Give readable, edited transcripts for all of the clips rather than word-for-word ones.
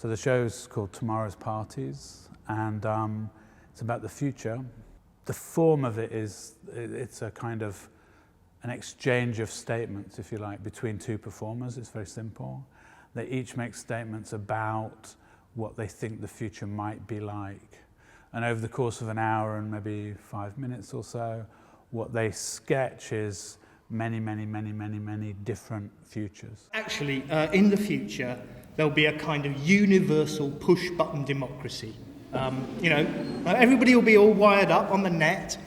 So the show's called Tomorrow's Parties, and it's about the future. The form of it is, it's a kind of an exchange of statements, if you like, between two performers. It's very simple. They each make statements about what they think the future might be like. And over the course of an hour and maybe 5 minutes or so, what they sketch is many different futures. Actually, in the future, there'll be a kind of universal push-button democracy. Everybody will be all wired up on the net,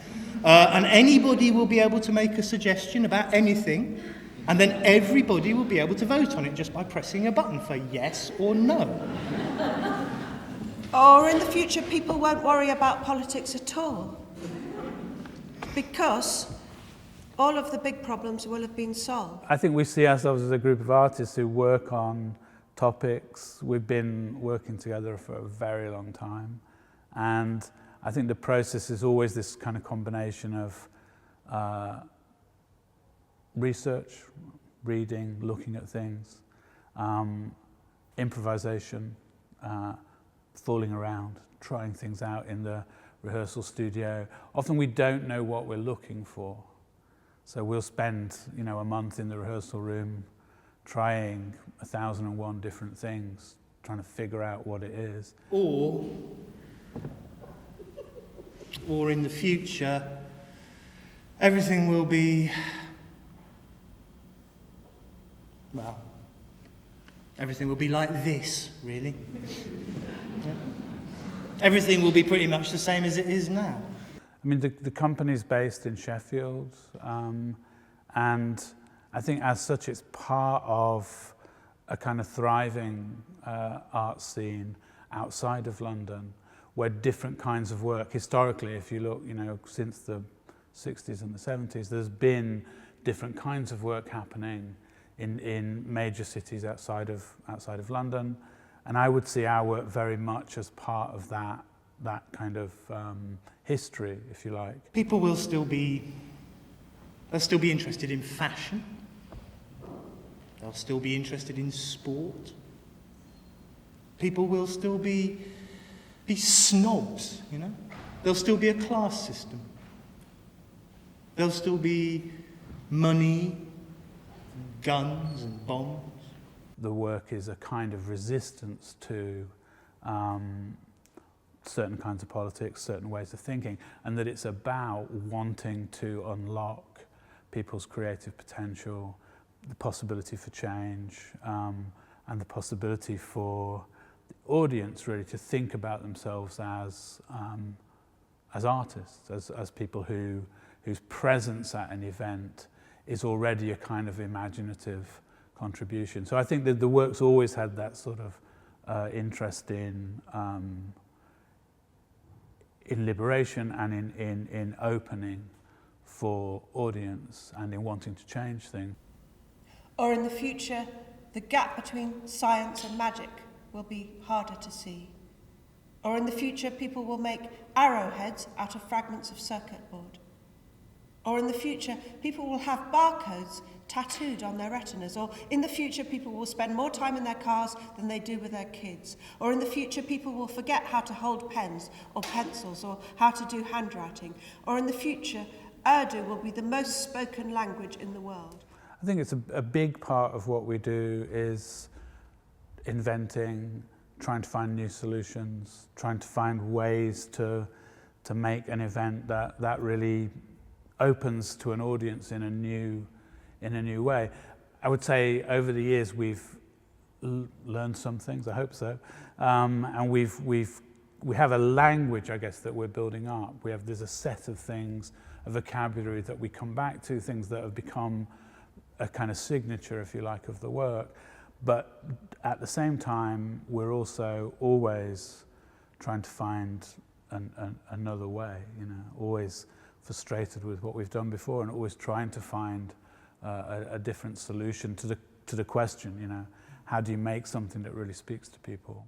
and anybody will be able to make a suggestion about anything, and then everybody will be able to vote on it just by pressing a button for yes or no. Or in the future, people won't worry about politics at all, because all of the big problems will have been solved. I think we see ourselves as a group of artists who work on topics. We've been working together for a very long time, and I think the process is always this kind of combination of research, reading, looking at things, improvisation, fooling around, trying things out in the rehearsal studio. Often we don't know what we're looking for, so we'll spend a month in the rehearsal room trying 1,001 different things, trying to figure out what it is. Or in the future, everything will be, well, everything will be like this, really. Yeah. Everything will be pretty much the same as it is now. I mean, the company's based in Sheffield, and I think as such it's part of a kind of thriving art scene outside of London, where different kinds of work, historically, if you look, since the 60s and the 70s, there's been different kinds of work happening in major cities outside of London, and I would see our work very much as part of that kind of history, if you like. People will still be interested in fashion. They'll still be interested in sport. People will still be snobs, There'll still be a class system. There'll still be money, guns and bombs. The work is a kind of resistance to certain kinds of politics, certain ways of thinking, and that it's about wanting to unlock people's creative potential, the possibility for change, and the possibility for the audience really to think about themselves as artists, as people whose presence at an event is already a kind of imaginative contribution. So I think that the work's always had that sort of interest in liberation and in opening for audience and in wanting to change things. Or in the future, the gap between science and magic will be harder to see. Or in the future, people will make arrowheads out of fragments of circuit board. Or in the future, people will have barcodes tattooed on their retinas. Or in the future, people will spend more time in their cars than they do with their kids. Or in the future, people will forget how to hold pens or pencils or how to do handwriting. Or in the future, Urdu will be the most spoken language in the world. I think it's a big part of what we do is inventing, trying to find new solutions, trying to find ways to make an event that really opens to an audience in a new way. I would say over the years we've learned some things, I hope so, and we have a language, I guess, that we're building up. There's a set of things, a vocabulary that we come back to, things that have become a kind of signature, if you like, of the work. But at the same time, we're also always trying to find another way, always frustrated with what we've done before and always trying to find a different solution to the question, how do you make something that really speaks to people?